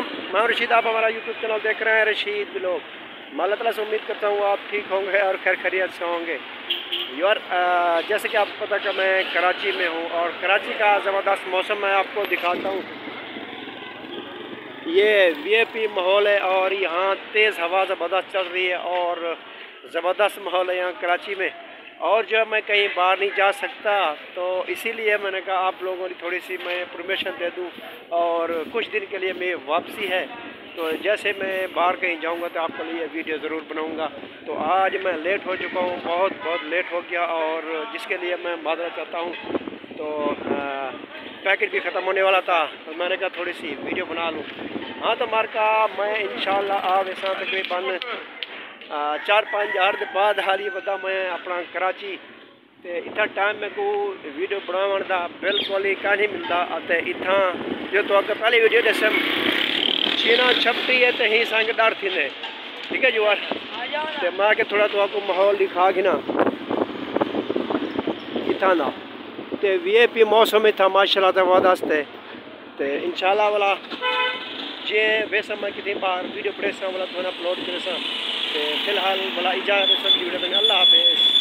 अस्सलाम, मैं रशीद। आप हमारा यूट्यूब चैनल देख रहे हैं रशीद ब्लॉग। मैं अल्लाह ताला से उम्मीद करता हूँ आप ठीक होंगे और खैर खैरियत से होंगे। यार जैसे कि आपको पता कि मैं कराची में हूँ और कराची का ज़बरदस्त मौसम मैं आपको दिखाता हूँ। ये वीआईपी माहौल है और यहाँ तेज़ हवा ज़बरदस्त चल रही है और ज़बरदस्त माहौल है यहाँ कराची में। और जो मैं कहीं बाहर नहीं जा सकता, तो इसीलिए मैंने कहा आप लोगों की थोड़ी सी मैं इंफॉर्मेशन दे दूं। और कुछ दिन के लिए मेरी वापसी है, तो जैसे मैं बाहर कहीं जाऊंगा तो आपके लिए वीडियो ज़रूर बनाऊंगा। तो आज मैं लेट हो चुका हूँ, बहुत लेट हो गया, और जिसके लिए मैं माजरत चाहता हूँ। तो पैकेट भी ख़त्म होने वाला था, तो मैंने कहा थोड़ी सी वीडियो बना लूँ। हाँ, तो मार्का मैं इंशाल्लाह आप ऐसा तकरीबन 4-5 हज़ार के बाद हाल ही बता मैं अपना कराची ते इतना टाइम में को वीडियो बनावन का बिल्कुल ही का नहीं मिलता। इतना जो तो अगर पहले वीडियो जैसे छीना छपटी है तो ही संग डर थी ने, ठीक है जुआर। तो मैं के थोड़ा तो आपको माहौल दिखा कि ना इतना ना तो वीआईपी मौसम में था माशाल्लाह ज़बरदस्त। तो इंशाल्लाह वाला जे वैसे मैं कितनी बार वीडियो बड़े सा वाला थोड़ा अपलोड करे सा। फिलहाल वाला इजाज़त वीडियो में। अल्लाह हाफिज़।